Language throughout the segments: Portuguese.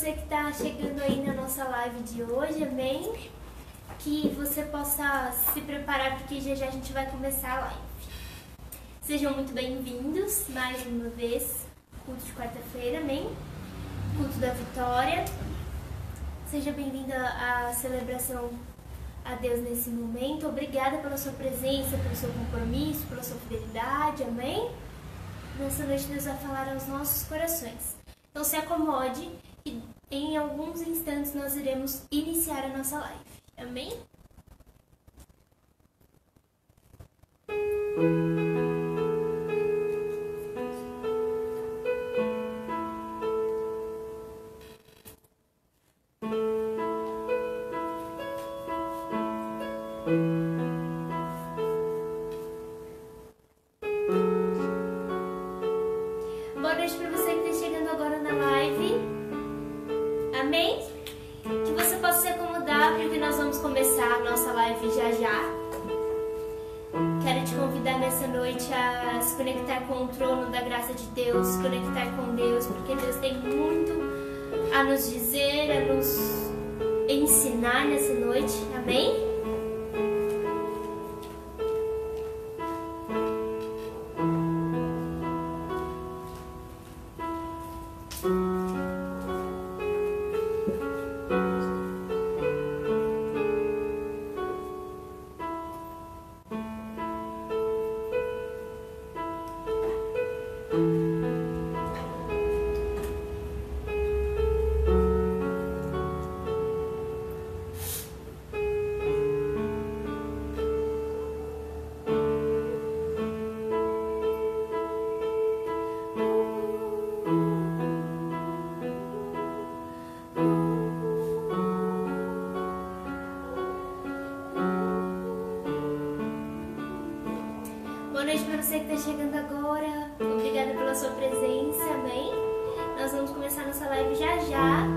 você que está chegando aí na nossa live de hoje, amém? Que você possa se preparar, porque já já a gente vai começar a live. Sejam muito bem-vindos mais uma vez, culto de quarta-feira, amém? Culto da vitória. Seja bem-vinda à celebração a Deus nesse momento. Obrigada pela sua presença, pelo seu compromisso, pela sua fidelidade, amém? Nessa noite Deus vai falar aos nossos corações. Então se acomode e em alguns instantes nós iremos iniciar a nossa live. Amém? Boa noite para você que está chegando agora na live. Amém? Que você possa se acomodar, porque nós vamos começar a nossa live já já. Quero te convidar nessa noite a se conectar com o trono da graça de Deus, se conectar com Deus, porque Deus tem muito a nos dizer, a nos ensinar nessa noite. Amém? Boa noite para você que está chegando agora. Obrigada pela sua presença, amém? Nós vamos começar nossa live já já.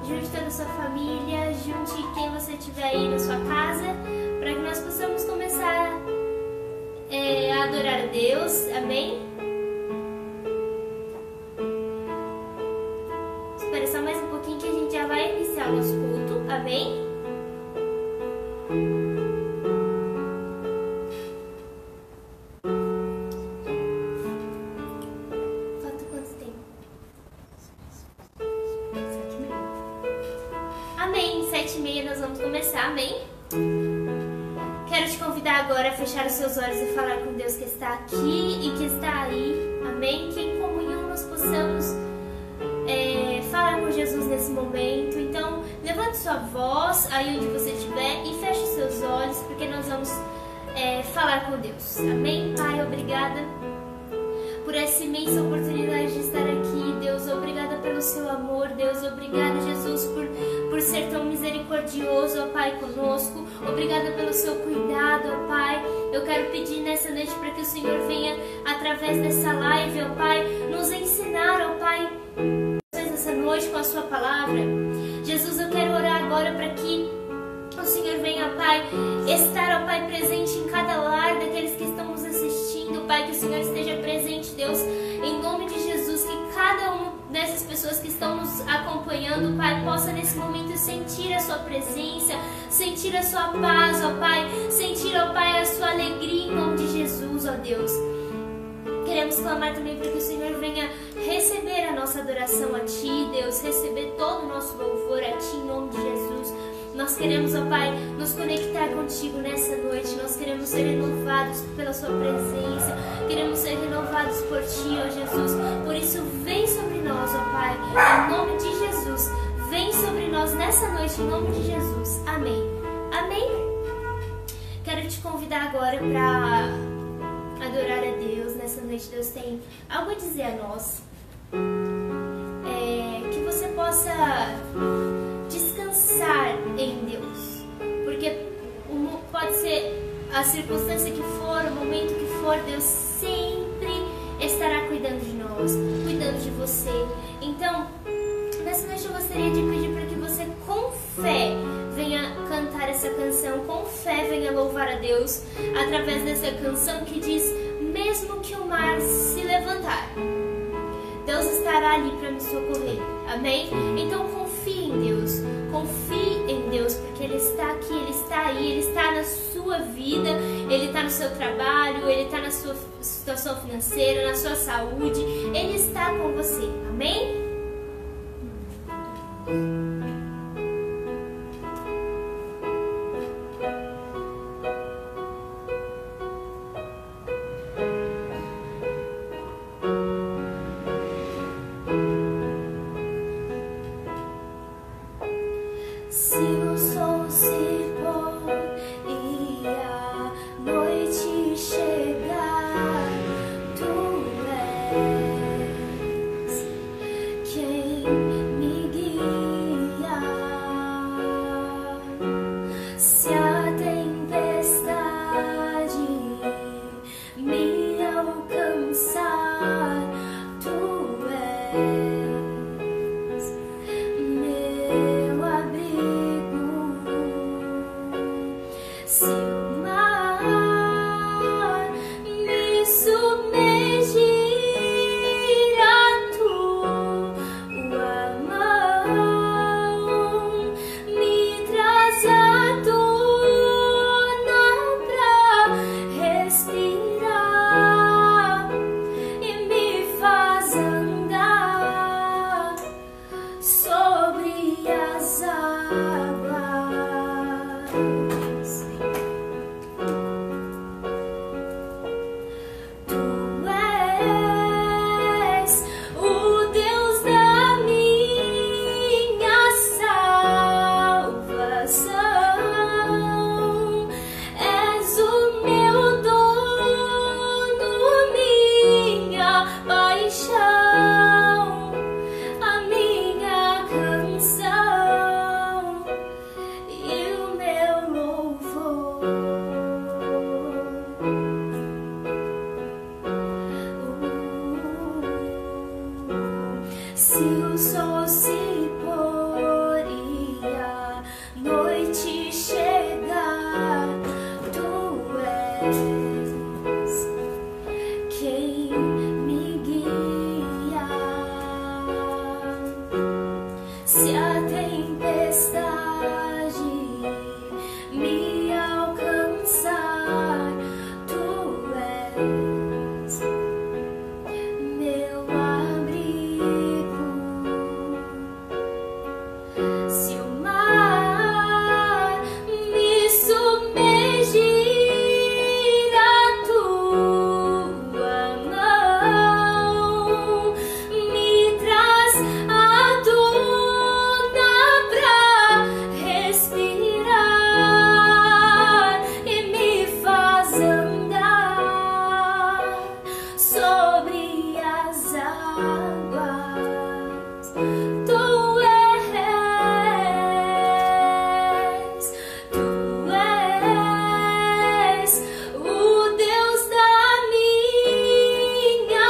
Junte toda a sua família, junte quem você tiver aí na sua casa, para que nós possamos começar a adorar a Deus, amém? Espera só mais um pouquinho que a gente já vai iniciar o nosso culto, amém? Amém? Quero te convidar agora a fechar os seus olhos e falar com Deus que está aqui e que está aí, amém? Que em comunhão nós possamos falar com Jesus nesse momento. Então, levante sua voz aí onde você estiver e feche os seus olhos, porque nós vamos falar com Deus, amém? Pai, obrigada por essa imensa oportunidade de estar aqui, Deus, obrigada pelo seu amor, Deus, obrigada, Jesus, por ser tão misericordioso, ó Pai, conosco, obrigada pelo seu cuidado, ó Pai. Eu quero pedir nessa noite para que o Senhor venha, através dessa live, ó Pai, nos ensinar, ó Pai, essa noite com a sua palavra. Jesus, eu quero orar agora para que o Senhor venha, ó Pai, estar, ó Pai, presente em cada lar daqueles que estão nos assistindo, Pai, que o Senhor esteja presente, Deus, em nome de Jesus, que cada um dessas pessoas que estão nos acompanhando, Pai, possa nesse momento sentir a sua presença, sentir a sua paz, ó Pai, sentir, ó Pai, a sua alegria em nome de Jesus, ó Deus. Queremos clamar também para que o Senhor venha receber a nossa adoração a Ti, Deus, receber todo o nosso louvor a Ti em nome de Jesus. Nós queremos, ó Pai, nos conectar contigo nessa noite. Nós queremos ser renovados pela sua presença. Queremos ser renovados por Ti, ó Jesus. Por isso, vem sobre nós, ó Pai, em nome de Jesus. Vem sobre nós nessa noite, em nome de Jesus. Amém. Amém? Quero te convidar agora para adorar a Deus. Nessa noite, Deus tem algo a dizer a nós. Que você possa descansar em Deus, porque pode ser a circunstância que for, o momento que for, Deus sempre estará cuidando de nós, cuidando de você. Então, nessa noite eu gostaria de pedir para que você com fé venha cantar essa canção, com fé venha louvar a Deus através dessa canção que diz: mesmo que o mar se levantar. Deus estará ali para me socorrer. Amém? Então confie em Deus. Confie em Deus, porque Ele está aqui, Ele está aí, Ele está na sua vida, Ele está no seu trabalho, Ele está na sua situação financeira, na sua saúde. Ele está com você. Amém? Se o sol se pôr e a noite chegar, tu és quem me guia. Se a tempestade me alcançar, tu és meu abrigo. Se o mar me submergir, a tua mão me traz à tona pra respirar e me faz andar sobre as águas. Tu és o Deus da minha salvação, és o meu dono, minha paixão, a minha canção e o meu louvor. Se o sol se pôr e a noite chegar, tu és quem me guia. Se a tempestade me alcançar, tu és meu abrigo. Se o mar me submergir, a tua mão me traz à tona pra respirar e me faz andar sobre as águas. Tu és o Deus da minha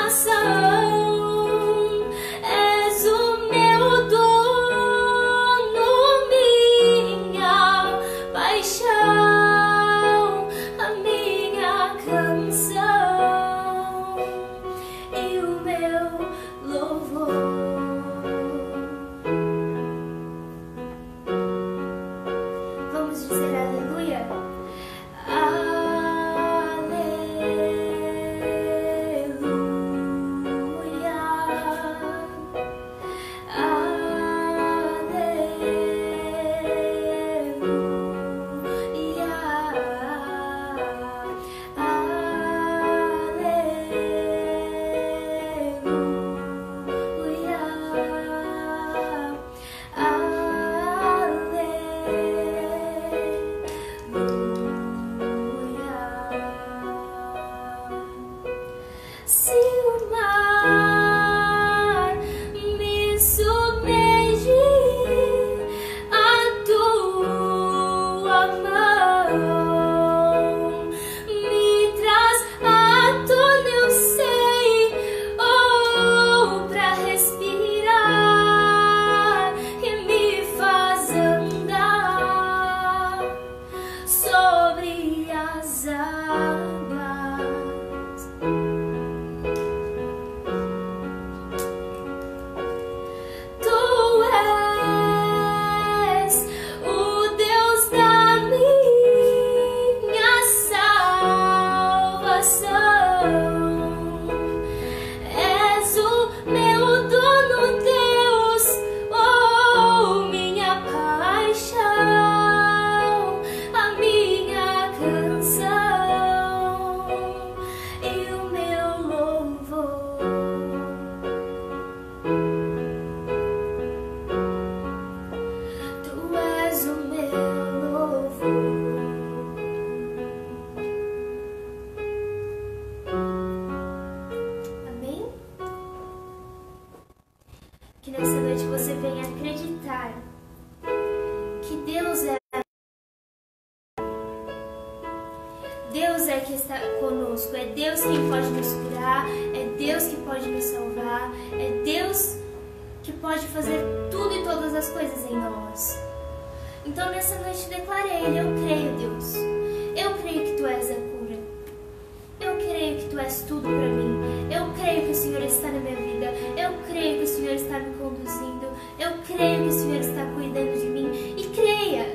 salvação, és o meu dono, minha paixão, a minha canção e o meu louvor. Vamos dizer aleluia? Aleluia. Deus é. Deus é que está conosco, é Deus quem pode nos curar, é Deus que pode nos salvar, é Deus que pode fazer tudo e todas as coisas em nós. Então nessa noite declarei Ele: eu creio, Deus, eu creio que Tu és a cura, eu creio que Tu és tudo para mim, eu creio que o Senhor está na minha vida, eu creio que o Senhor está me conduzindo, eu creio que o Senhor está cuidando de mim. E creia,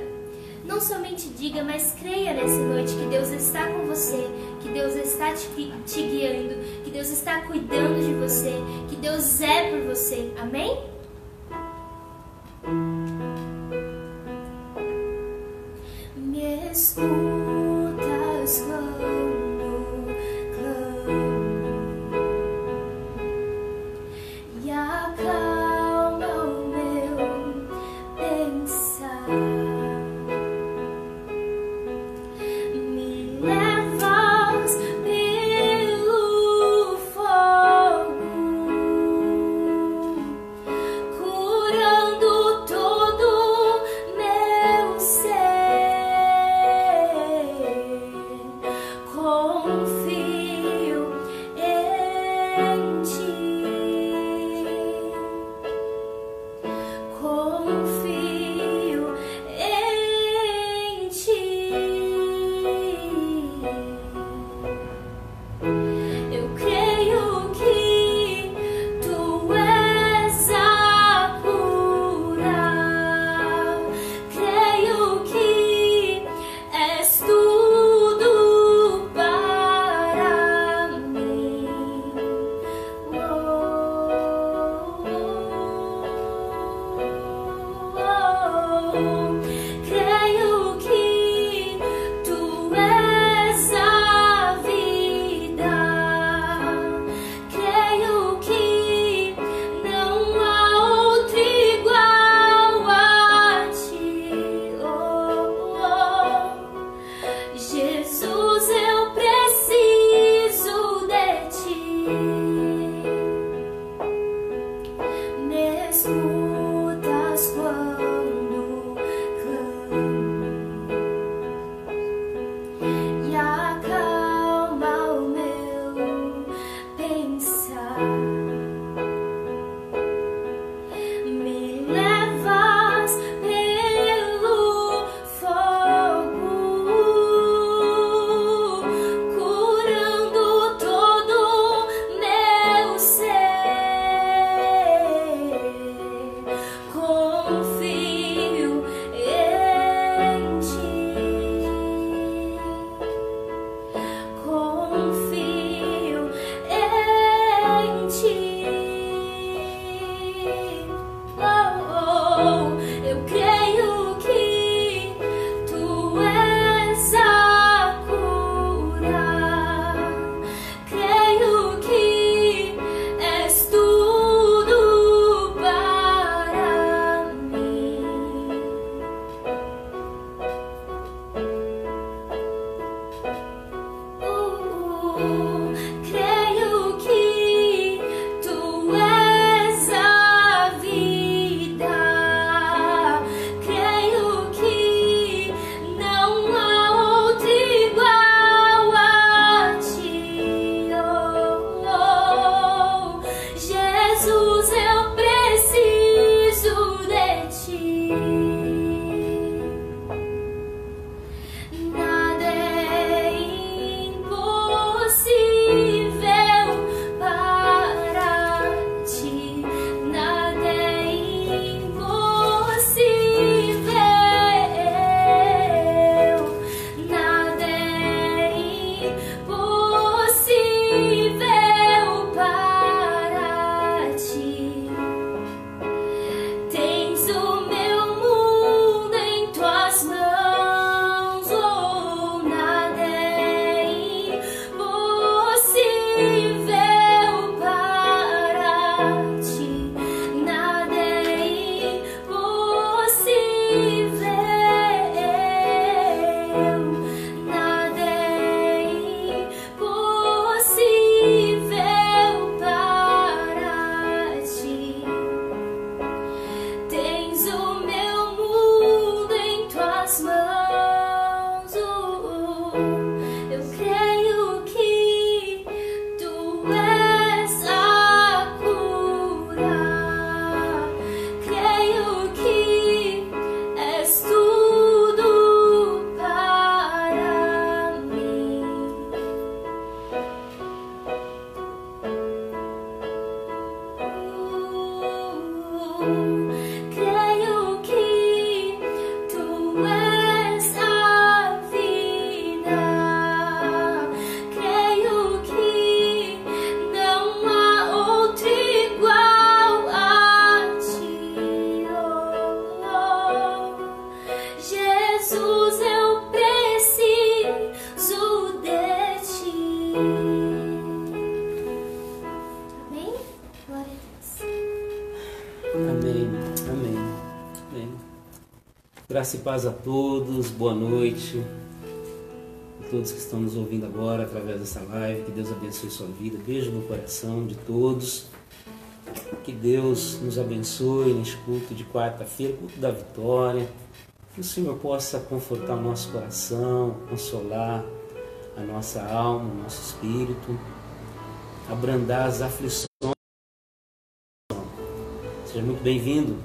não somente diga, mas creia nessa noite que Deus está com você, que Deus está te guiando, que Deus está cuidando de você, que Deus é por você. Amém? Me escutas quando clamo e acalma o meu pensar. Me levas pelo fogo, curando todo meu ser. Confio em Ti, confio em Ti. Eu creio que Tu és a cura, creio que és tudo para mim. Creio que Tu és a vida, creio que não há outro igual a Ti. Jesus, eu preciso de Ti. Me escutas quando clamo e acalma o meu pensar. Me levas pelo fogo, curando todo meu ser. Confio em Ti, confio em Ti. Eu creio que Tu és a cura, creio que és tudo para mim. Creio que Tu és a vida, creio que não há outro igual a Ti. Jesus, eu preciso de Ti. Nada é impossível para Ti, nada é impossível, nada é impossível para Ti. Tens o meu mundo em Tuas mãos, nada é impossível para Ti, nada é impossível, nada é impossível para Ti. Tens o meu mundo em Tuas Graça e paz a todos, boa noite. A todos que estão nos ouvindo agora através dessa live, que Deus abençoe sua vida. Beijo no coração de todos. Que Deus nos abençoe neste culto de quarta-feira, culto da vitória. Que o Senhor possa confortar o nosso coração, consolar a nossa alma, o nosso espírito, abrandar as aflições. Seja muito bem-vindo.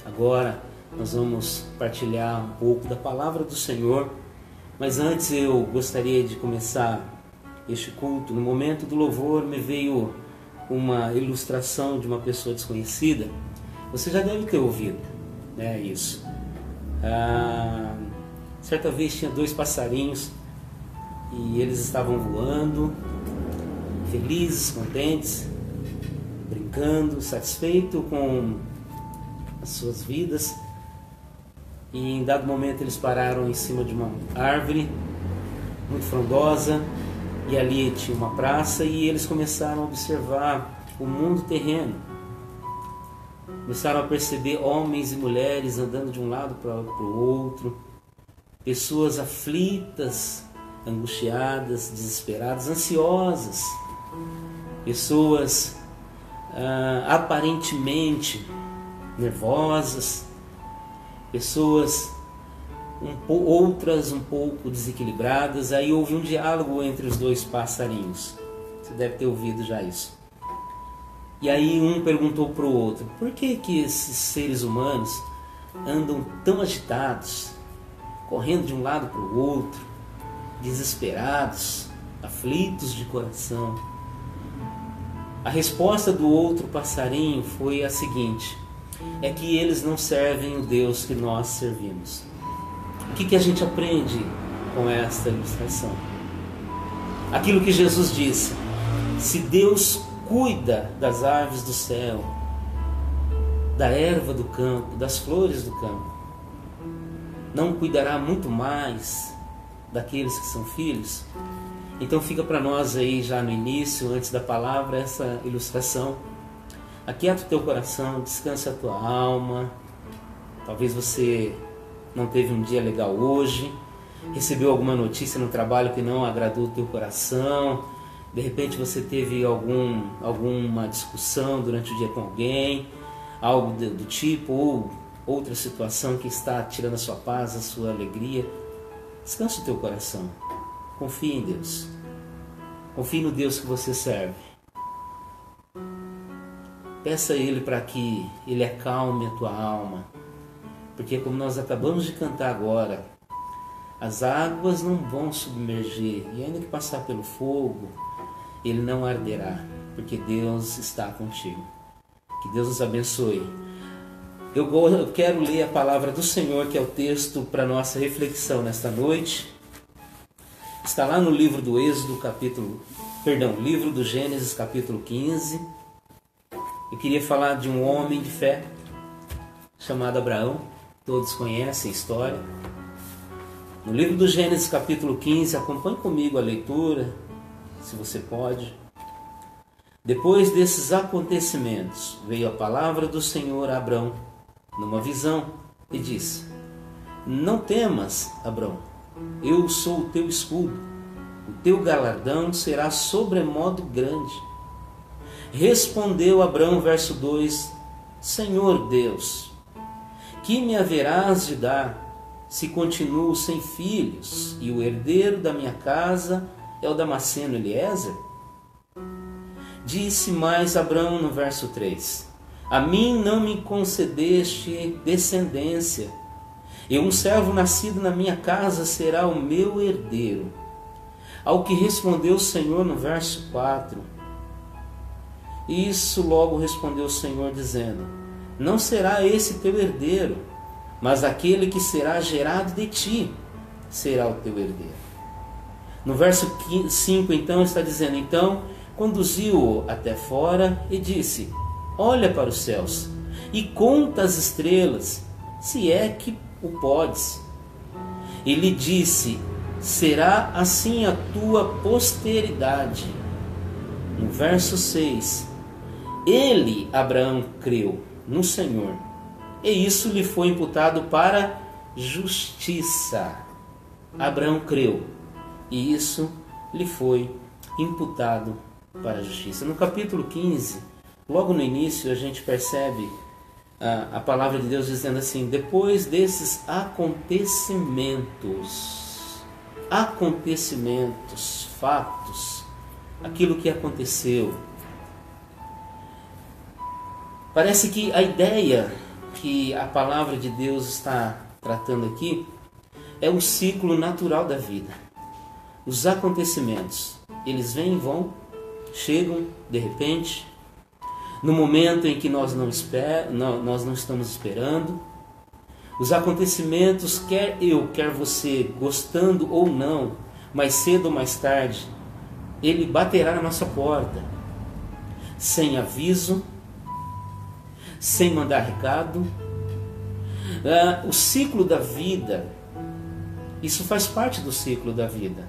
Agora nós vamos partilhar um pouco da palavra do Senhor, mas antes eu gostaria de começar este culto. No momento do louvor me veio uma ilustração de uma pessoa desconhecida. Você já deve ter ouvido, né, isso. Certa vez tinha 2 passarinhos e eles estavam voando, felizes, contentes, brincando, satisfeitos com as suas vidas. E em dado momento eles pararam em cima de uma árvore muito frondosa, e ali tinha uma praça, e eles começaram a observar o mundo terreno. Começaram a perceber homens e mulheres andando de um lado para o outro, pessoas aflitas, angustiadas, desesperadas, ansiosas, pessoas aparentemente nervosas, pessoas outras um pouco desequilibradas. Aí houve um diálogo entre os 2 passarinhos. Você deve ter ouvido já isso. E aí um perguntou para o outro: por que esses seres humanos andam tão agitados, correndo de um lado para o outro, desesperados, aflitos de coração? A resposta do outro passarinho foi a seguinte: é que eles não servem o Deus que nós servimos. O que a gente aprende com esta ilustração? Aquilo que Jesus disse: se Deus cuida das aves do céu, da erva do campo, das flores do campo, não cuidará muito mais daqueles que são filhos? Então fica para nós aí já no início, antes da palavra, essa ilustração. Aquieta o teu coração, descansa a tua alma. Talvez você não teve um dia legal hoje, recebeu alguma notícia no trabalho que não agradou o teu coração, de repente você teve alguma discussão durante o dia com alguém, algo do tipo, ou outra situação que está tirando a sua paz, a sua alegria. Descansa o teu coração, confie em Deus, confie no Deus que você serve. Peça a Ele para que Ele acalme a tua alma, porque como nós acabamos de cantar agora, as águas não vão submergir, e ainda que passar pelo fogo, ele não arderá, porque Deus está contigo. Que Deus nos abençoe. Eu quero ler a palavra do Senhor, que é o texto para nossa reflexão nesta noite. Está lá no livro do livro do Gênesis, capítulo 15. Eu queria falar de um homem de fé chamado Abraão. Todos conhecem a história. No livro do Gênesis, capítulo 15, acompanhe comigo a leitura, se você pode. Depois desses acontecimentos, veio a palavra do Senhor a Abrão, numa visão, e disse: não temas, Abrão, eu sou o teu escudo, o teu galardão será sobremodo grande. Respondeu Abrão, verso 2: Senhor Deus, que me haverás de dar, se continuo sem filhos, e o herdeiro da minha casa é o Damasceno Eliezer? Disse mais Abrão no verso 3: a mim não me concedeste descendência, e um servo nascido na minha casa será o meu herdeiro. Ao que respondeu o Senhor no verso 4: isso logo respondeu o Senhor, dizendo: não será esse teu herdeiro, mas aquele que será gerado de ti será o teu herdeiro. No verso 5 então está dizendo: então conduziu-o até fora e disse: olha para os céus e conta as estrelas, se é que o podes. E lhe disse: será assim a tua posteridade. No verso 6, ele, Abraão, creu no Senhor, e isso lhe foi imputado para justiça. Abraão creu e isso lhe foi imputado para a justiça. No capítulo 15, logo no início, a gente percebe a palavra de Deus dizendo assim: depois desses acontecimentos, fatos, aquilo que aconteceu. Parece que a ideia que a palavra de Deus está tratando aqui é o ciclo natural da vida. Os acontecimentos, eles vêm e vão, chegam de repente, no momento em que nós não estamos esperando. Os acontecimentos, quer eu, quer você, gostando ou não, mais cedo ou mais tarde, ele baterá na nossa porta, sem aviso, sem mandar recado. O ciclo da vida, isso faz parte do ciclo da vida.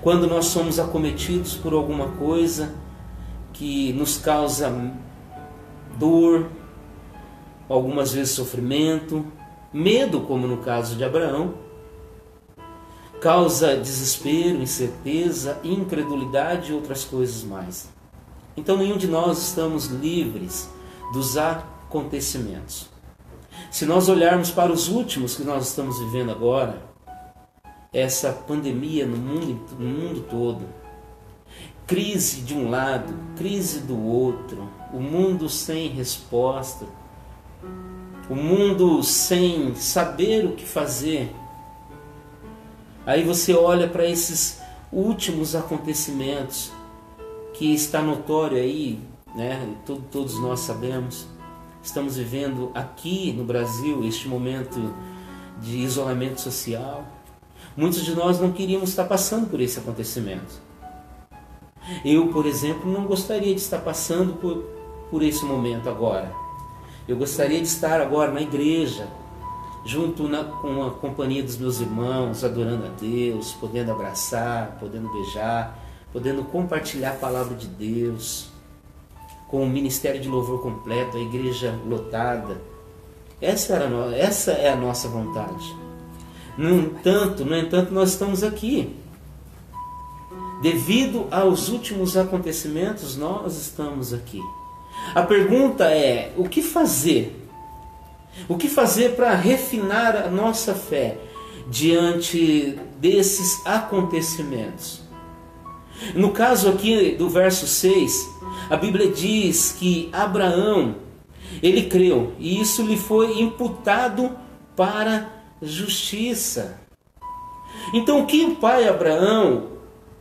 Quando nós somos acometidos por alguma coisa que nos causa dor, algumas vezes sofrimento, medo, como no caso de Abraão, causa desespero, incerteza, incredulidade e outras coisas mais. Então nenhum de nós estamos livres dos acontecimentos. Se nós olharmos para os últimos que nós estamos vivendo agora, essa pandemia no mundo todo, crise de um lado, crise do outro, o mundo sem resposta, o mundo sem saber o que fazer. Aí você olha para esses últimos acontecimentos que está notório aí, né? Todos nós sabemos. Estamos vivendo aqui no Brasil este momento de isolamento social. Muitos de nós não queríamos estar passando por esse acontecimento. Eu, por exemplo, não gostaria de estar passando por esse momento agora. Eu gostaria de estar agora na igreja, junto com a companhia dos meus irmãos, adorando a Deus, podendo abraçar, podendo beijar, podendo compartilhar a palavra de Deus, com o ministério de louvor completo, a igreja lotada. Essa é a nossa vontade. No entanto, nós estamos aqui. Devido aos últimos acontecimentos, nós estamos aqui. A pergunta é: o que fazer? O que fazer para refinar a nossa fé diante desses acontecimentos? No caso aqui do verso 6, a Bíblia diz que Abraão, ele creu e isso lhe foi imputado para justiça. Então o que o pai Abraão,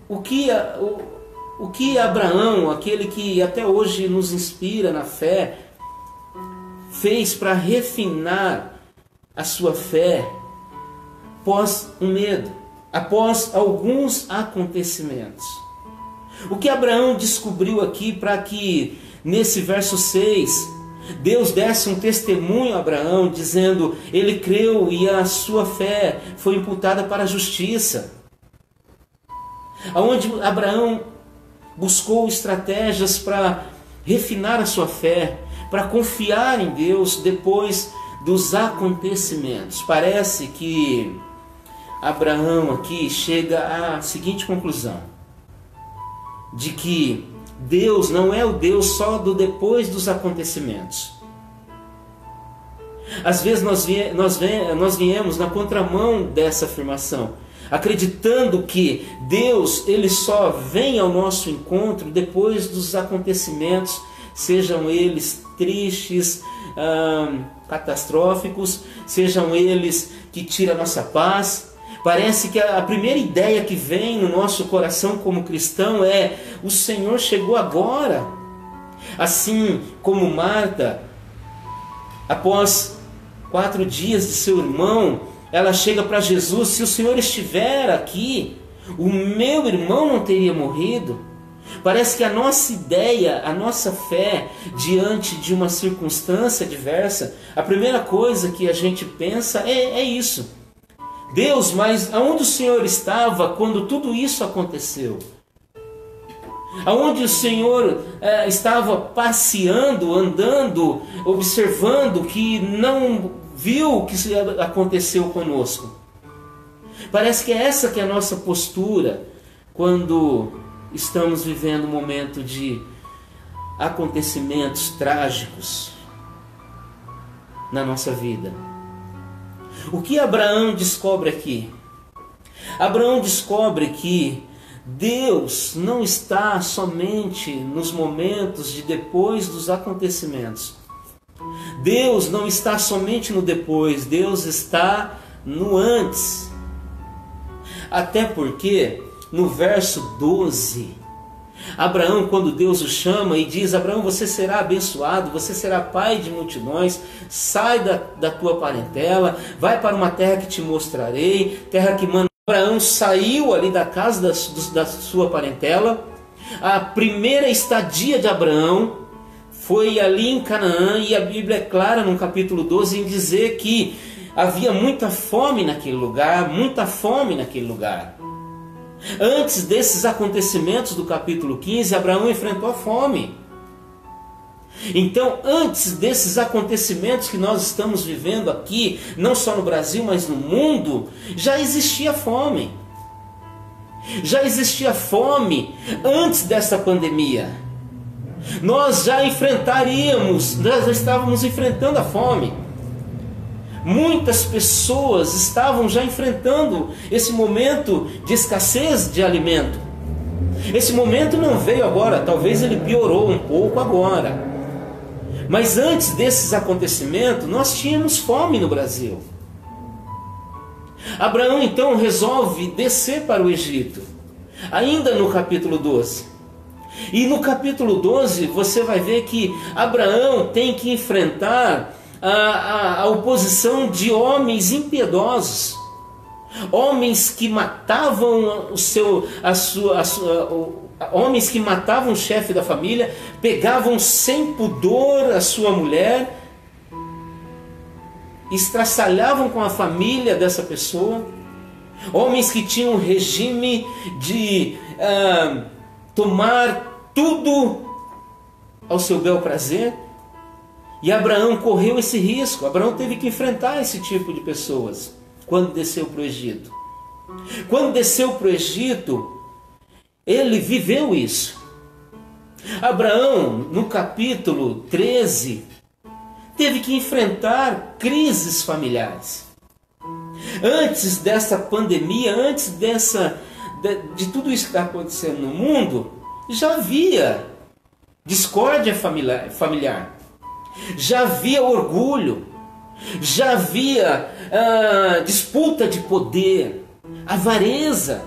o que Abraão, aquele que até hoje nos inspira na fé, fez para refinar a sua fé após um medo, após alguns acontecimentos? O que Abraão descobriu aqui para que nesse verso 6 Deus desse um testemunho a Abraão dizendo: ele creu e a sua fé foi imputada para a justiça? Aonde Abraão buscou estratégias para refinar a sua fé, para confiar em Deus depois dos acontecimentos. Parece que Abraão aqui chega à seguinte conclusão: de que Deus não é o Deus só do depois dos acontecimentos. Às vezes nós viemos na contramão dessa afirmação, acreditando que Deus ele só vem ao nosso encontro depois dos acontecimentos, sejam eles tristes, catastróficos, sejam eles que tiram a nossa paz. Parece que a primeira ideia que vem no nosso coração como cristão é: o Senhor chegou agora. Assim como Marta, após 4 dias de seu irmão, ela chega para Jesus: se o Senhor estiver aqui, o meu irmão não teria morrido. Parece que a nossa ideia, a nossa fé diante de uma circunstância adversa, a primeira coisa que a gente pensa é isso: Deus, mas aonde o Senhor estava quando tudo isso aconteceu? Aonde o Senhor estava passeando, andando, observando que não viu o que aconteceu conosco. Parece que é essa que é a nossa postura quando estamos vivendo um momento de acontecimentos trágicos na nossa vida. O que Abraão descobre aqui? Abraão descobre que Deus não está somente nos momentos de depois dos acontecimentos. Deus não está somente no depois, Deus está no antes. Até porque no verso 12, Abraão, quando Deus o chama e diz: Abraão, você será abençoado, você será pai de multidões, sai da tua parentela, vai para uma terra que te mostrarei, terra que manda. Abraão saiu ali da casa da sua parentela. A primeira estadia de Abraão foi ali em Canaã, e a Bíblia é clara no capítulo 12 em dizer que havia muita fome naquele lugar, muita fome naquele lugar. Antes desses acontecimentos do capítulo 15, Abraão enfrentou a fome. Então, antes desses acontecimentos que nós estamos vivendo aqui, não só no Brasil, mas no mundo, já existia fome. Já existia fome antes dessa pandemia. Nós já nós já estávamos enfrentando a fome. Muitas pessoas estavam já enfrentando esse momento de escassez de alimento. Esse momento não veio agora, talvez ele piorou um pouco agora. Mas antes desses acontecimentos, nós tínhamos fome no Brasil. Abraão então resolve descer para o Egito, ainda no capítulo 12. E no capítulo 12 você vai ver que Abraão tem que enfrentar a oposição de homens impiedosos, homens que matavam homens que matavam o chefe da família, pegavam sem pudor a sua mulher, estraçalhavam com a família dessa pessoa, homens que tinham um regime de tomar tudo ao seu bel prazer. E Abraão correu esse risco. Abraão teve que enfrentar esse tipo de pessoas quando desceu para o Egito. Quando desceu para o Egito, ele viveu isso. Abraão, no capítulo 13, teve que enfrentar crises familiares. Antes dessa pandemia, antes de tudo isso que está acontecendo no mundo, já havia discórdia familiar. Já havia orgulho, já havia disputa de poder, avareza.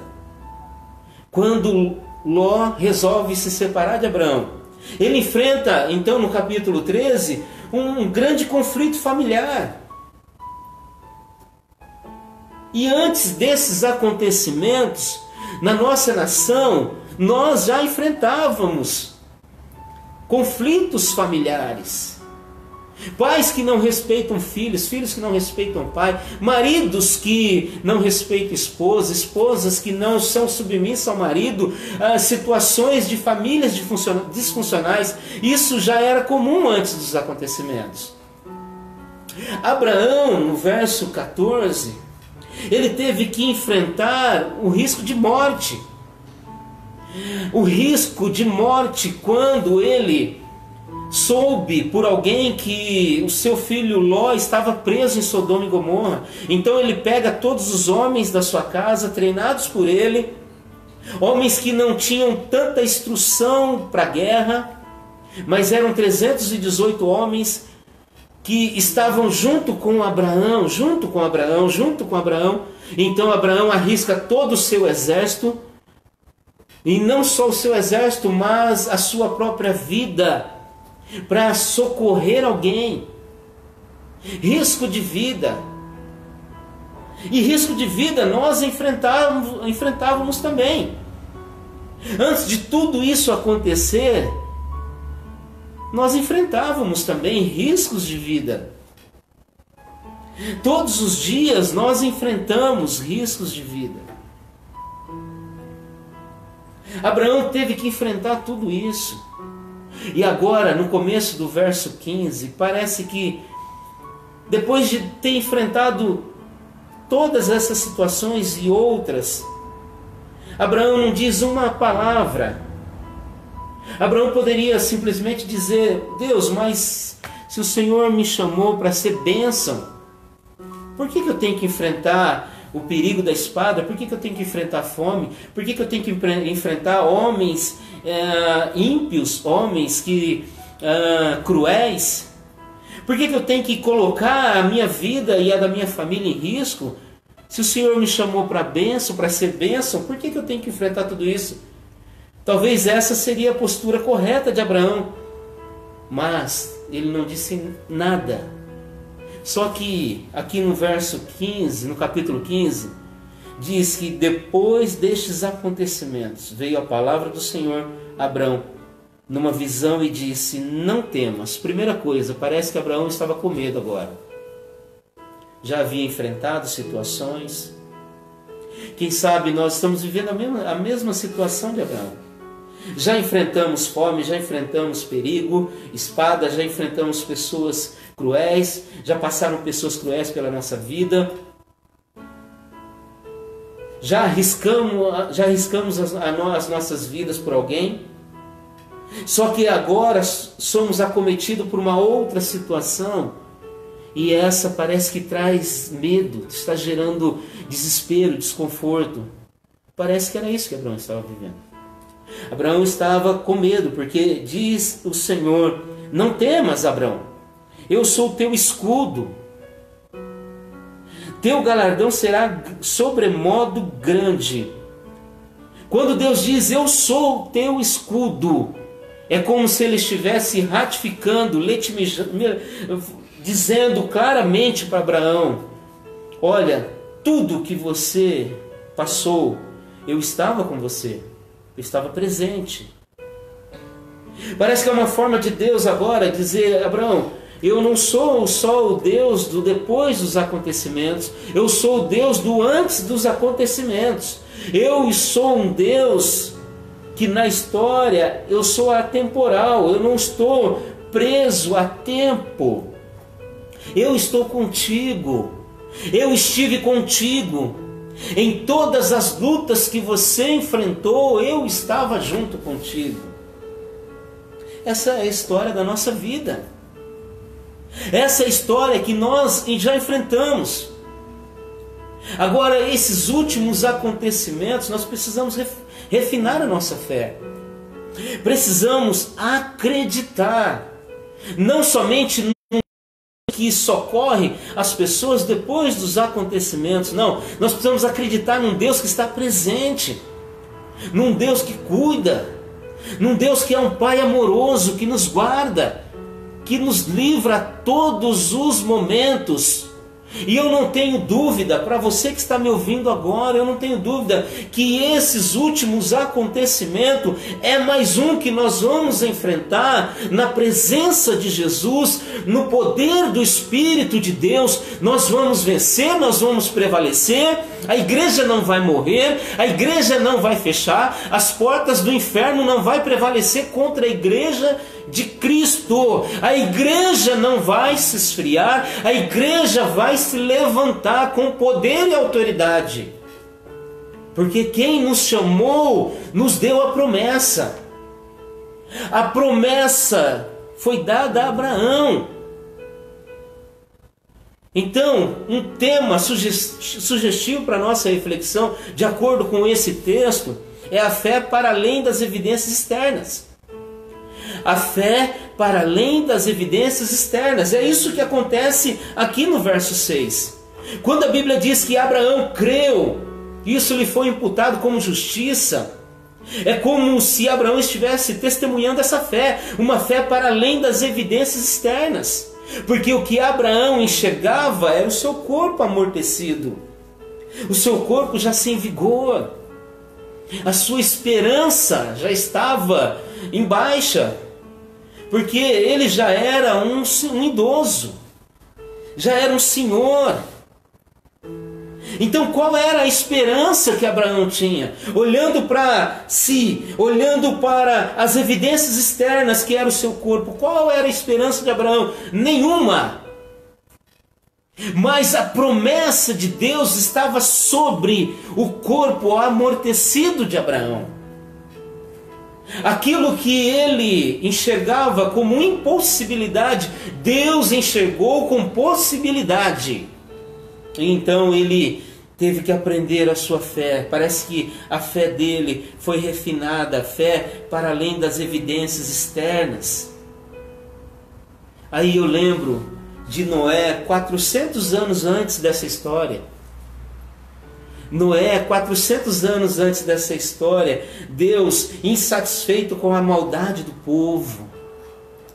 Quando Ló resolve se separar de Abraão, ele enfrenta, então, no capítulo 13, um grande conflito familiar. E antes desses acontecimentos, na nossa nação, nós já enfrentávamos conflitos familiares. Pais que não respeitam filhos, filhos que não respeitam pai, maridos que não respeitam esposa, esposas que não são submissas ao marido, situações de famílias disfuncionais. Isso já era comum antes dos acontecimentos. Abraão, no verso 14, ele teve que enfrentar o risco de morte. O risco de morte quando ele soube por alguém que o seu filho Ló estava preso em Sodoma e Gomorra. Então ele pega todos os homens da sua casa, treinados por ele, homens que não tinham tanta instrução para a guerra, mas eram 318 homens que estavam junto com Abraão. Então Abraão arrisca todo o seu exército, e não só o seu exército, mas a sua própria vida, para socorrer alguém. Risco de vida. E risco de vida nós enfrentávamos também. Antes de tudo isso acontecer, nós enfrentávamos também riscos de vida. Todos os dias nós enfrentamos riscos de vida. Abraão teve que enfrentar tudo isso. E agora, no começo do verso 15, parece que depois de ter enfrentado todas essas situações e outras, Abraão não diz uma palavra. Abraão poderia simplesmente dizer: Deus, mas se o Senhor me chamou para ser bênção, por que eu tenho que enfrentar o perigo da espada? Por que eu tenho que enfrentar fome? Por que eu tenho que enfrentar homens ímpios, homens cruéis? Por que eu tenho que colocar a minha vida e a da minha família em risco? Se o Senhor me chamou para bênção, para ser bênção, por que eu tenho que enfrentar tudo isso? Talvez essa seria a postura correta de Abraão, mas ele não disse nada. Só que aqui no verso 15, no capítulo 15, diz que depois destes acontecimentos veio a palavra do Senhor a Abraão numa visão e disse: não temas. Primeira coisa, parece que Abraão estava com medo agora. Já havia enfrentado situações. Quem sabe nós estamos vivendo a mesma situação de Abraão. Já enfrentamos fome, já enfrentamos perigo, espada, já enfrentamos pessoas cruéis, já passaram pessoas cruéis pela nossa vida. Já arriscamos as nossas vidas por alguém. Só que agora somos acometidos por uma outra situação, e essa parece que traz medo, está gerando desespero, desconforto. Parece que era isso que Abraão estava vivendo. Abraão estava com medo, porque diz o Senhor: não temas, Abraão, eu sou o teu escudo, teu galardão será sobremodo grande. Quando Deus diz eu sou o teu escudo, é como se ele estivesse ratificando, dizendo claramente para Abraão: olha, tudo que você passou, eu estava com você, eu estava presente. Parece que é uma forma de Deus agora dizer: Abraão, eu não sou só o Deus do depois dos acontecimentos, eu sou o Deus do antes dos acontecimentos. Eu sou um Deus que na história eu sou atemporal, eu não estou preso a tempo. Eu estou contigo, eu estive contigo. Em todas as lutas que você enfrentou, eu estava junto contigo. Essa é a história da nossa vida. Essa é a história que nós já enfrentamos. Agora, esses últimos acontecimentos, nós precisamos refinar a nossa fé. Precisamos acreditar, não somente no que socorre as pessoas depois dos acontecimentos. Não, nós precisamos acreditar num Deus que está presente, num Deus que cuida, num Deus que é um Pai amoroso, que nos guarda, que nos livra a todos os momentos. E eu não tenho dúvida, para você que está me ouvindo agora, eu não tenho dúvida que esses últimos acontecimentos é mais um que nós vamos enfrentar na presença de Jesus, no poder do Espírito de Deus. Nós vamos vencer, nós vamos prevalecer. A igreja não vai morrer, a igreja não vai fechar, as portas do inferno não vai prevalecer contra a igreja de Cristo. A igreja não vai se esfriar, a igreja vai se levantar com poder e autoridade, porque quem nos chamou nos deu a promessa. A promessa foi dada a Abraão. Então, um tema sugestivo para a nossa reflexão, de acordo com esse texto, é a fé para além das evidências externas. A fé para além das evidências externas. É isso que acontece aqui no verso 6. Quando a Bíblia diz que Abraão creu, isso lhe foi imputado como justiça. É como se Abraão estivesse testemunhando essa fé, uma fé para além das evidências externas. Porque o que Abraão enxergava era o seu corpo amortecido, o seu corpo já sem vigor, a sua esperança já estava em baixa, porque ele já era um idoso, já era um senhor. Então qual era a esperança que Abraão tinha? Olhando para si, olhando para as evidências externas que era o seu corpo, qual era a esperança de Abraão? Nenhuma. Mas a promessa de Deus estava sobre o corpo amortecido de Abraão. Aquilo que ele enxergava como impossibilidade, Deus enxergou com possibilidade. E então ele teve que aprender a sua fé. Parece que a fé dele foi refinada, a fé para além das evidências externas. Aí eu lembro de Noé, 400 anos antes dessa história. Noé, 400 anos antes dessa história, Deus, insatisfeito com a maldade do povo,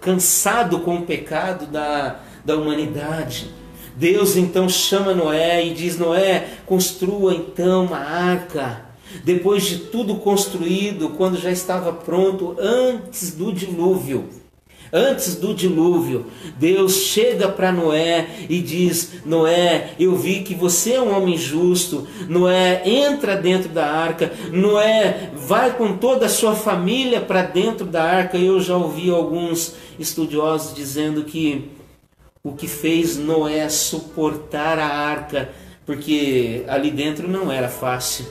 cansado com o pecado da humanidade, Deus então chama Noé e diz: Noé, construa então uma arca. Depois de tudo construído, quando já estava pronto, antes do dilúvio, Deus chega para Noé e diz: Noé, eu vi que você é um homem justo. Noé, entra dentro da arca. Noé, vai com toda a sua família para dentro da arca. Eu já ouvi alguns estudiosos dizendo que o que fez Noé suportar a arca, porque ali dentro não era fácil.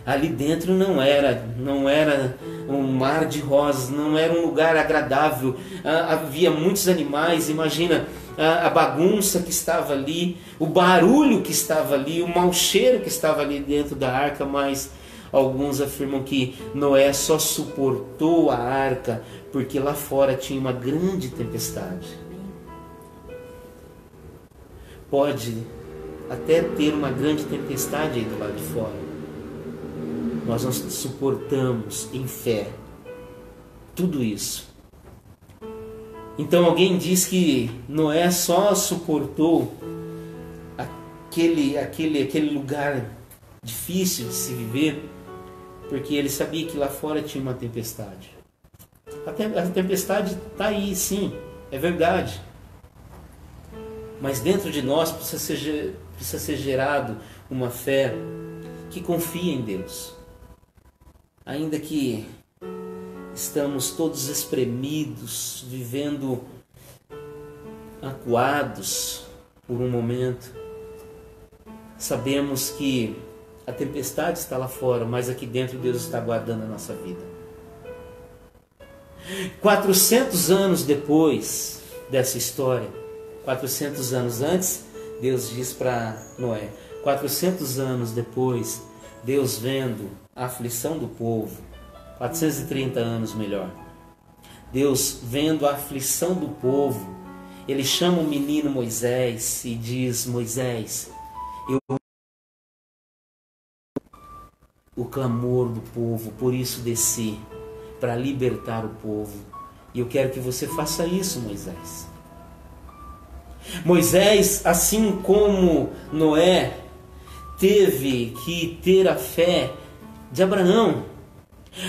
Ali dentro não era um mar de rosas, não era um lugar agradável. Havia muitos animais, imagina a bagunça que estava ali, o barulho que estava ali, o mau cheiro que estava ali dentro da arca. Mas alguns afirmam que Noé só suportou a arca porque lá fora tinha uma grande tempestade. Pode até ter uma grande tempestade aí do lado de fora. Nós não suportamos em fé tudo isso. Então alguém diz que Noé só suportou aquele lugar difícil de se viver porque ele sabia que lá fora tinha uma tempestade. A tempestade está aí, sim, é verdade. Mas dentro de nós precisa ser gerado uma fé que confia em Deus. Ainda que estamos todos espremidos, vivendo acuados por um momento, sabemos que a tempestade está lá fora, mas aqui dentro Deus está guardando a nossa vida. 400 anos depois dessa história, 400 anos antes, Deus diz para Noé, 400 anos depois, Deus vendo a aflição do povo, 430 anos melhor, Deus vendo a aflição do povo, Ele chama o menino Moisés e diz: Moisés, eu o clamor do povo, por isso desci, para libertar o povo, e eu quero que você faça isso, Moisés. Moisés, assim como Noé, teve que ter a fé de Abraão,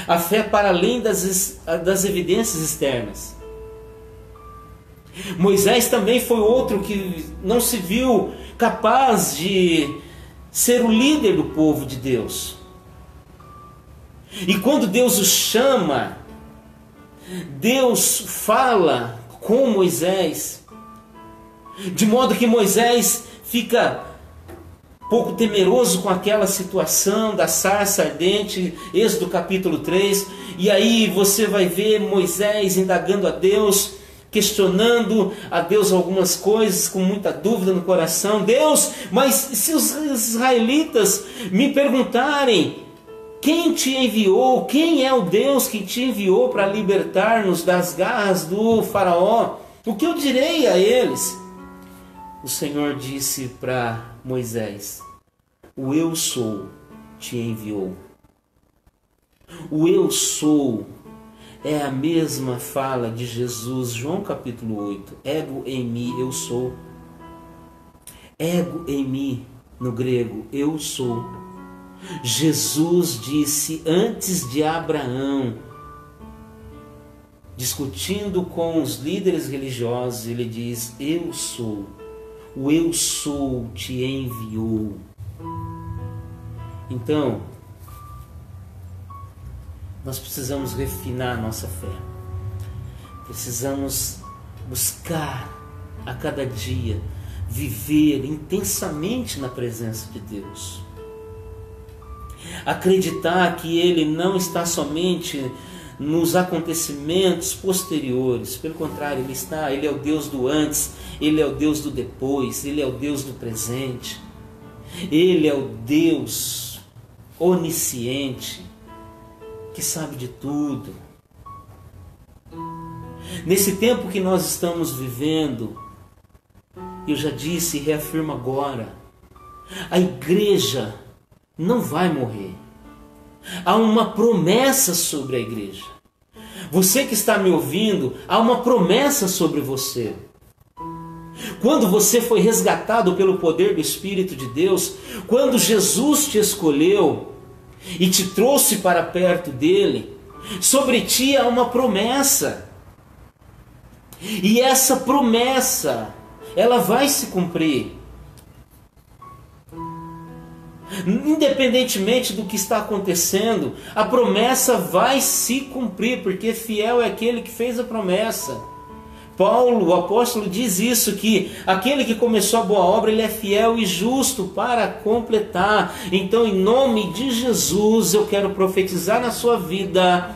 a fé para além das evidências externas. Moisés também foi outro que não se viu capaz de ser o líder do povo de Deus. E quando Deus o chama, Deus fala com Moisés, de modo que Moisés fica pouco temeroso com aquela situação da sarça ardente, Êxodo capítulo 3, e aí você vai ver Moisés indagando a Deus, questionando a Deus algumas coisas, com muita dúvida no coração. Deus, mas se os israelitas me perguntarem, quem te enviou, quem é o Deus que te enviou para libertar-nos das garras do faraó, o que eu direi a eles? O Senhor disse para Moisés: o eu sou te enviou. O eu sou é a mesma fala de Jesus, João capítulo 8. Ego em mim, eu sou. Ego em mim, no grego, eu sou. Jesus disse antes de Abraão, discutindo com os líderes religiosos, ele diz: eu sou. O eu sou te enviou. Então, nós precisamos refinar a nossa fé. Precisamos buscar a cada dia viver intensamente na presença de Deus. Acreditar que Ele não está somente nos acontecimentos posteriores, pelo contrário, Ele é o Deus do antes, Ele é o Deus do depois, Ele é o Deus do presente, Ele é o Deus onisciente, que sabe de tudo. Nesse tempo que nós estamos vivendo, eu já disse e reafirmo agora, a igreja não vai morrer. Há uma promessa sobre a igreja. Você que está me ouvindo, há uma promessa sobre você. Quando você foi resgatado pelo poder do Espírito de Deus, quando Jesus te escolheu e te trouxe para perto dele, sobre ti há uma promessa. E essa promessa, ela vai se cumprir. Independentemente do que está acontecendo, a promessa vai se cumprir, porque fiel é aquele que fez a promessa. Paulo, o apóstolo, diz isso, que aquele que começou a boa obra, ele é fiel e justo para completar. Então, em nome de Jesus, eu quero profetizar na sua vida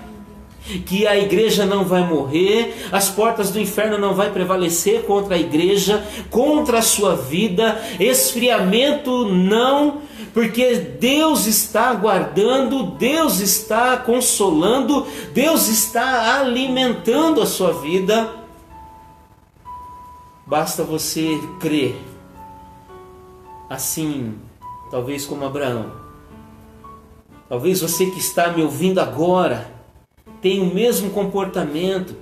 que a igreja não vai morrer, as portas do inferno não vai prevalecer contra a igreja, contra a sua vida, esfriamento não, porque Deus está guardando, Deus está consolando, Deus está alimentando a sua vida. Basta você crer, assim, talvez como Abraão. Talvez você que está me ouvindo agora tem o mesmo comportamento,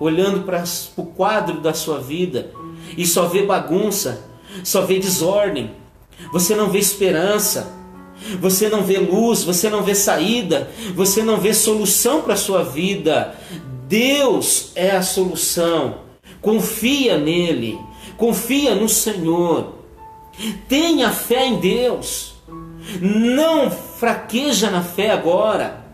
olhando para o quadro da sua vida e só vê bagunça, só vê desordem. Você não vê esperança, você não vê luz, você não vê saída, você não vê solução para a sua vida. Deus é a solução. Confia nele, confia no Senhor. Tenha fé em Deus. Não fraqueja na fé agora.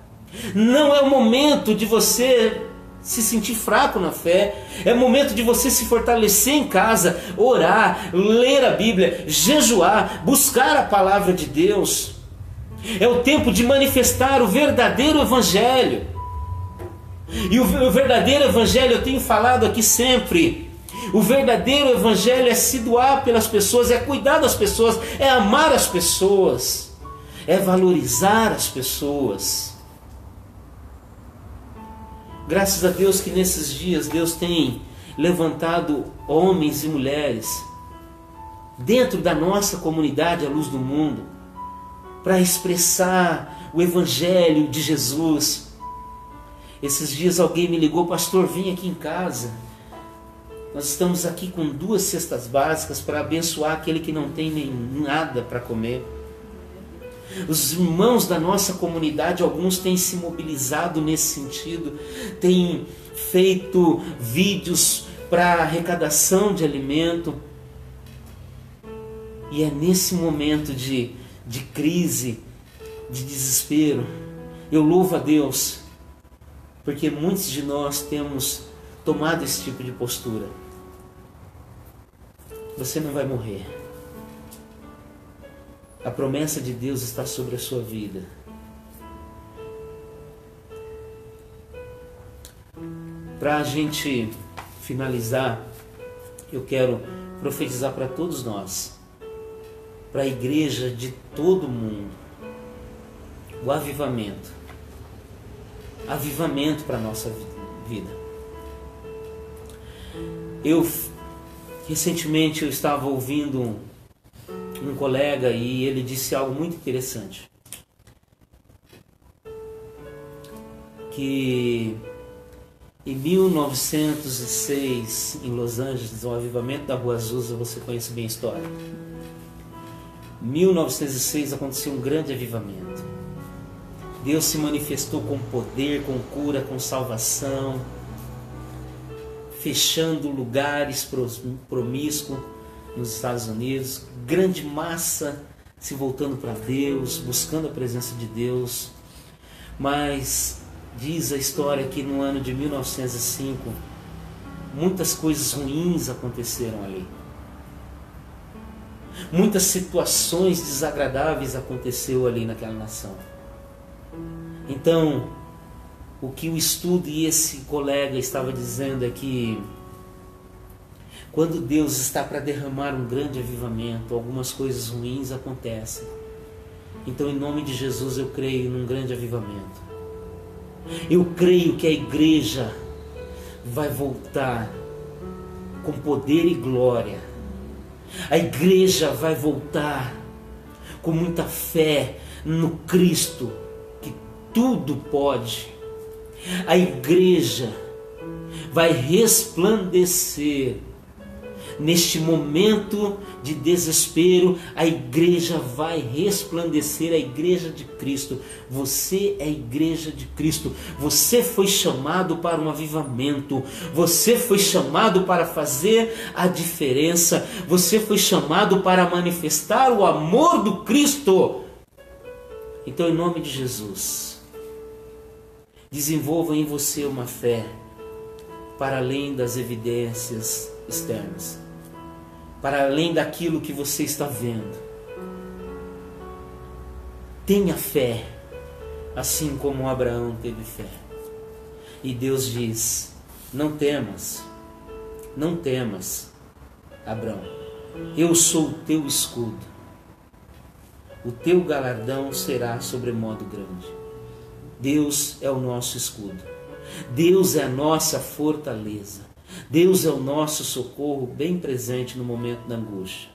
Não é o momento de você se sentir fraco na fé. É momento de você se fortalecer em casa, orar, ler a Bíblia, jejuar, buscar a palavra de Deus. É o tempo de manifestar o verdadeiro Evangelho. E o verdadeiro Evangelho, eu tenho falado aqui sempre, o verdadeiro Evangelho é se doar pelas pessoas, é cuidar das pessoas, é amar as pessoas, é valorizar as pessoas. Graças a Deus que nesses dias Deus tem levantado homens e mulheres dentro da nossa comunidade, a Luz do Mundo, para expressar o Evangelho de Jesus. Esses dias alguém me ligou: pastor, vem aqui em casa. Nós estamos aqui com 2 cestas básicas para abençoar aquele que não tem nem nada para comer. Os irmãos da nossa comunidade, alguns têm se mobilizado nesse sentido, têm feito vídeos para arrecadação de alimento. E é nesse momento de crise, de desespero, eu louvo a Deus, porque muitos de nós temos tomado esse tipo de postura. Você não vai morrer. A promessa de Deus está sobre a sua vida. Para a gente finalizar, eu quero profetizar para todos nós, para a igreja de todo mundo, o avivamento. Avivamento para a nossa vida. Recentemente eu estava ouvindo um colega e ele disse algo muito interessante, que em 1906 em Los Angeles, o avivamento da Rua Azusa, você conhece bem a história. Em 1906 aconteceu um grande avivamento. Deus se manifestou com poder, com cura, com salvação, fechando lugares promíscuos nos Estados Unidos, grande massa se voltando para Deus, buscando a presença de Deus. Mas diz a história que no ano de 1905 muitas coisas ruins aconteceram ali. Muitas situações desagradáveis aconteceu ali naquela nação. Então, o que o estudo e esse colega estava dizendo é que quando Deus está para derramar um grande avivamento, algumas coisas ruins acontecem. Então, em nome de Jesus, eu creio num grande avivamento. Eu creio que a igreja vai voltar com poder e glória. A igreja vai voltar com muita fé no Cristo, que tudo pode. A igreja vai resplandecer. Neste momento de desespero, a igreja vai resplandecer, a igreja de Cristo. Você é a igreja de Cristo. Você foi chamado para um avivamento. Você foi chamado para fazer a diferença. Você foi chamado para manifestar o amor do Cristo. Então, em nome de Jesus, desenvolva em você uma fé para além das evidências externas, para além daquilo que você está vendo. Tenha fé, assim como Abraão teve fé. E Deus diz: não temas, não temas, Abraão, eu sou o teu escudo, o teu galardão será sobremodo grande. Deus é o nosso escudo, Deus é a nossa fortaleza, Deus é o nosso socorro bem presente no momento da angústia.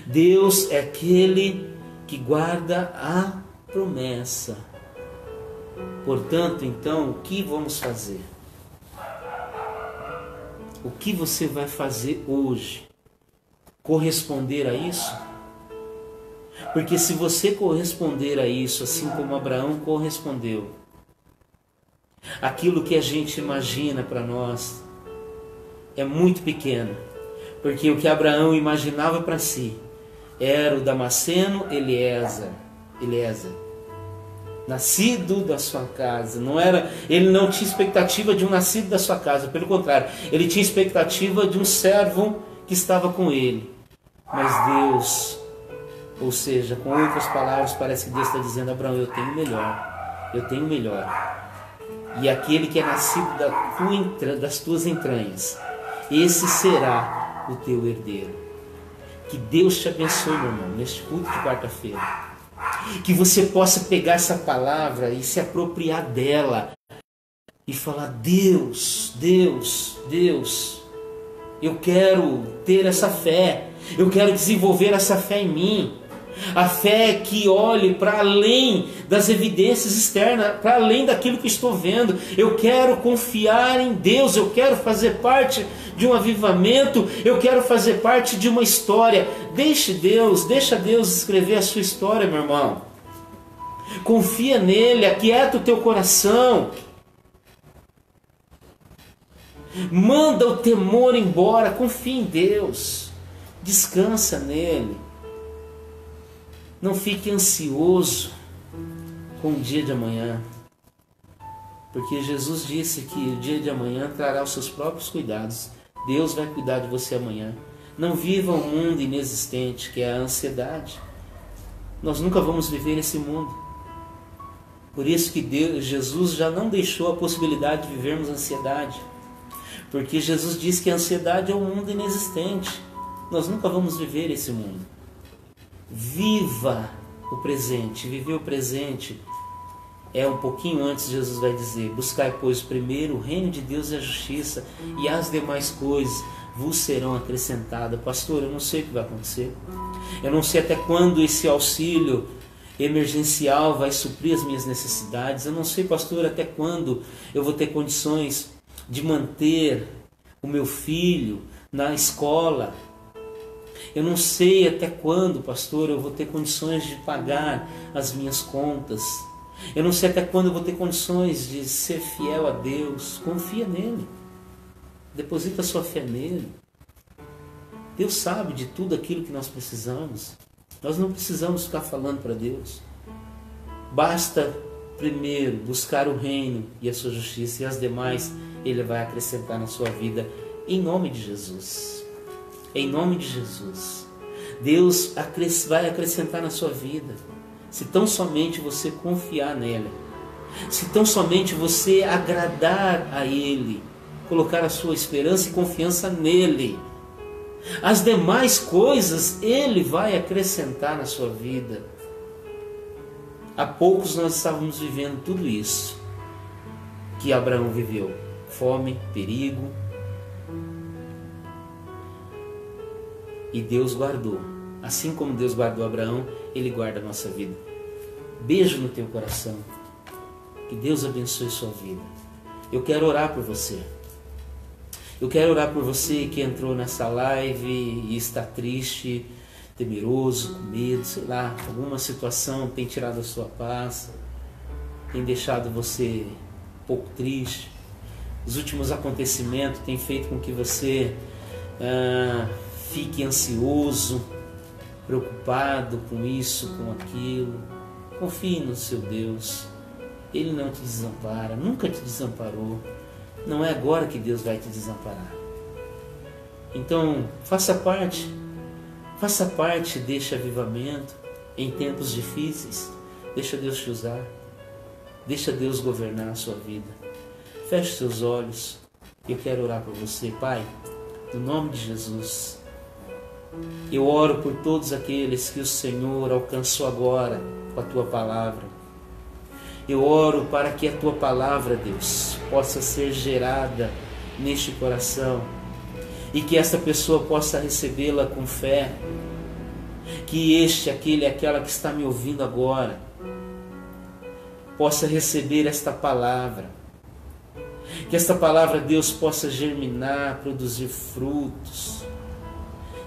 Deus é aquele que guarda a promessa. Portanto, então, o que vamos fazer? O que você vai fazer hoje? Corresponder a isso? Porque se você corresponder a isso, assim como Abraão correspondeu, aquilo que a gente imagina para nós é muito pequeno, porque o que Abraão imaginava para si era o Damasceno Eliezer, nascido da sua casa. Ele não tinha expectativa de um nascido da sua casa, pelo contrário, ele tinha expectativa de um servo que estava com ele. Mas Deus, ou seja, com outras palavras, parece que Deus está dizendo: Abraão, eu tenho o melhor. E aquele que é nascido das tuas entranhas, esse será o teu herdeiro. Que Deus te abençoe, meu irmão, neste culto de quarta-feira. Que você possa pegar essa palavra e se apropriar dela e falar: Deus, eu quero ter essa fé, eu quero desenvolver essa fé em mim. A fé que olhe para além das evidências externas, para além daquilo que estou vendo. Eu quero confiar em Deus, eu quero fazer parte de um avivamento, eu quero fazer parte de uma história. Deixa Deus escrever a sua história, meu irmão. Confia nele, aquieta o teu coração. Manda o temor embora, confia em Deus. Descansa nele. Não fique ansioso com o dia de amanhã, porque Jesus disse que o dia de amanhã trará os seus próprios cuidados. Deus vai cuidar de você amanhã. Não viva um mundo inexistente, que é a ansiedade. Nós nunca vamos viver esse mundo. Por isso que Jesus já não deixou a possibilidade de vivermos ansiedade, porque Jesus disse que a ansiedade é um mundo inexistente. Nós nunca vamos viver esse mundo. Viva o presente. Viver o presente é um pouquinho antes. Jesus vai dizer: buscai, pois, primeiro o reino de Deus e a justiça, e as demais coisas vos serão acrescentadas. Pastor, eu não sei o que vai acontecer. Eu não sei até quando esse auxílio emergencial vai suprir as minhas necessidades. Eu não sei, pastor, até quando eu vou ter condições de manter o meu filho na escola. Eu não sei até quando, pastor, eu vou ter condições de pagar as minhas contas. Eu não sei até quando eu vou ter condições de ser fiel a Deus. Confia nele. Deposita sua fé nele. Deus sabe de tudo aquilo que nós precisamos. Nós não precisamos ficar falando para Deus. Basta primeiro buscar o reino e a sua justiça, e as demais Ele vai acrescentar na sua vida, em nome de Jesus. Em nome de Jesus. Deus vai acrescentar na sua vida, se tão somente você confiar nele, se tão somente você agradar a Ele, colocar a sua esperança e confiança nele. As demais coisas Ele vai acrescentar na sua vida. Há poucos nós estávamos vivendo tudo isso que Abraão viveu: fome, perigo. E Deus guardou. Assim como Deus guardou Abraão, Ele guarda a nossa vida. Beijo no teu coração. Que Deus abençoe sua vida. Eu quero orar por você. Eu quero orar por você que entrou nessa live e está triste, temeroso, com medo, sei lá, alguma situação tem tirado a sua paz, tem deixado você um pouco triste. Os últimos acontecimentos têm feito com que você fique ansioso, preocupado com isso, com aquilo. Confie no seu Deus. Ele não te desampara, nunca te desamparou. Não é agora que Deus vai te desamparar. Então, faça parte deste avivamento em tempos difíceis. Deixa Deus te usar. Deixa Deus governar a sua vida. Feche seus olhos. Eu quero orar por você, Pai, no nome de Jesus. Eu oro por todos aqueles que o Senhor alcançou agora com a Tua palavra. Eu oro para que a Tua palavra, Deus, possa ser gerada neste coração e que esta pessoa possa recebê-la com fé. Que aquela que está me ouvindo agora possa receber esta palavra. Que esta palavra, Deus, possa germinar, produzir frutos.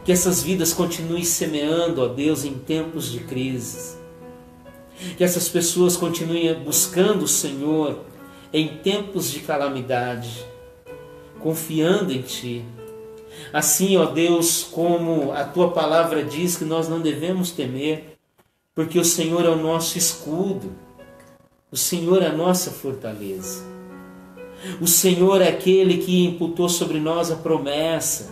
Que essas vidas continuem semeando, ó Deus, em tempos de crise. Que essas pessoas continuem buscando o Senhor em tempos de calamidade, confiando em Ti. Assim, ó Deus, como a Tua palavra diz que nós não devemos temer, porque o Senhor é o nosso escudo, o Senhor é a nossa fortaleza. O Senhor é aquele que imputou sobre nós a promessa.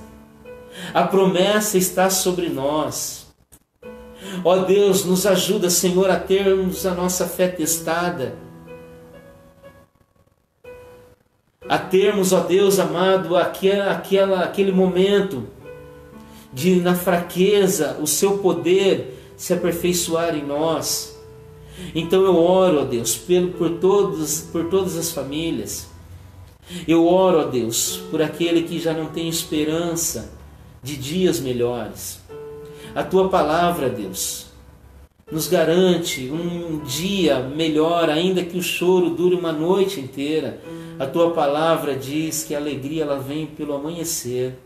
A promessa está sobre nós. Ó Deus, nos ajuda, Senhor, a termos a nossa fé testada. A termos, ó Deus amado, aquele momento de, na fraqueza, o Seu poder se aperfeiçoar em nós. Então eu oro, ó Deus, por todas as famílias. Eu oro, ó Deus, por aquele que já não tem esperança de dias melhores. A Tua palavra, Deus, nos garante um dia melhor, ainda que o choro dure uma noite inteira. A Tua palavra diz que a alegria ela vem pelo amanhecer.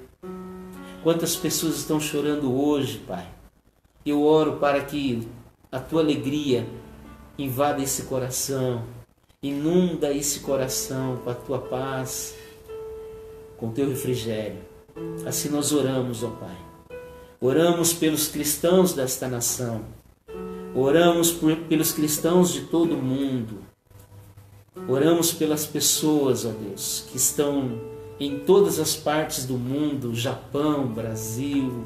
Quantas pessoas estão chorando hoje, Pai? Eu oro para que a Tua alegria invada esse coração, inunda esse coração com a Tua paz, com o Teu refrigério. Assim nós oramos, ó Pai. Oramos pelos cristãos desta nação. Oramos pelos cristãos de todo o mundo. Oramos pelas pessoas, ó Deus, que estão em todas as partes do mundo, Japão, Brasil.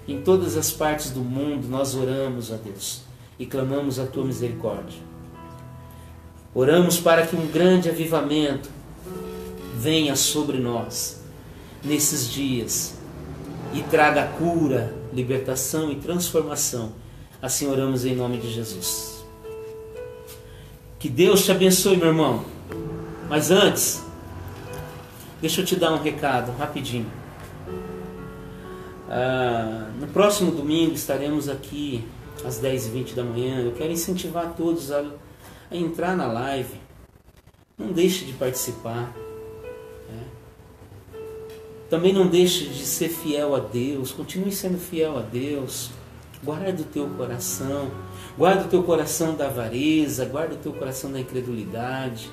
Em todas as partes do mundo nós oramos, ó Deus, e clamamos a Tua misericórdia. Oramos para que um grande avivamento venha sobre nós nesses dias e traga cura, libertação e transformação. Assim oramos em nome de Jesus. Que Deus te abençoe, meu irmão. Mas antes, deixa eu te dar um recado rapidinho. No próximo domingo estaremos aqui às 10h20 da manhã. Eu quero incentivar todos a entrar na live. Não deixe de participar. Também não deixe de ser fiel a Deus. Continue sendo fiel a Deus. Guarda o teu coração. Guarda o teu coração da avareza. Guarda o teu coração da incredulidade.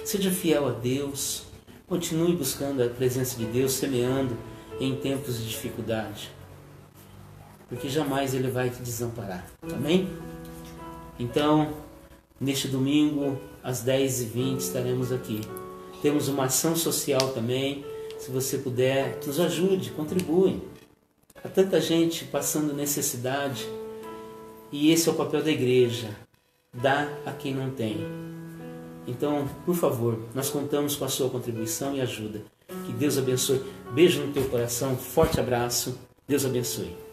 Seja fiel a Deus. Continue buscando a presença de Deus, semeando em tempos de dificuldade. Porque jamais Ele vai te desamparar. Amém? Então, neste domingo, às 10h20, estaremos aqui. Temos uma ação social também. Se você puder, nos ajude, contribui. Há tanta gente passando necessidade e esse é o papel da igreja, dá a quem não tem. Então, por favor, nós contamos com a sua contribuição e ajuda. Que Deus abençoe. Beijo no teu coração, forte abraço, Deus abençoe.